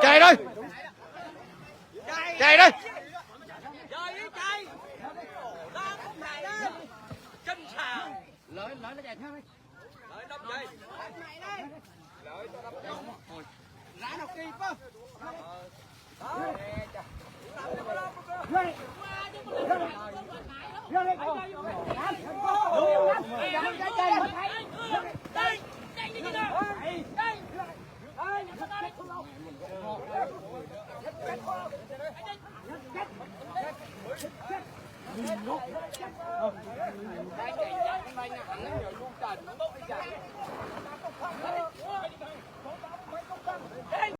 chạy đi chạy đi lợi nó chạy theo đi lợi đâm dây lợi cho đâm dây rã nó kỳ quá đó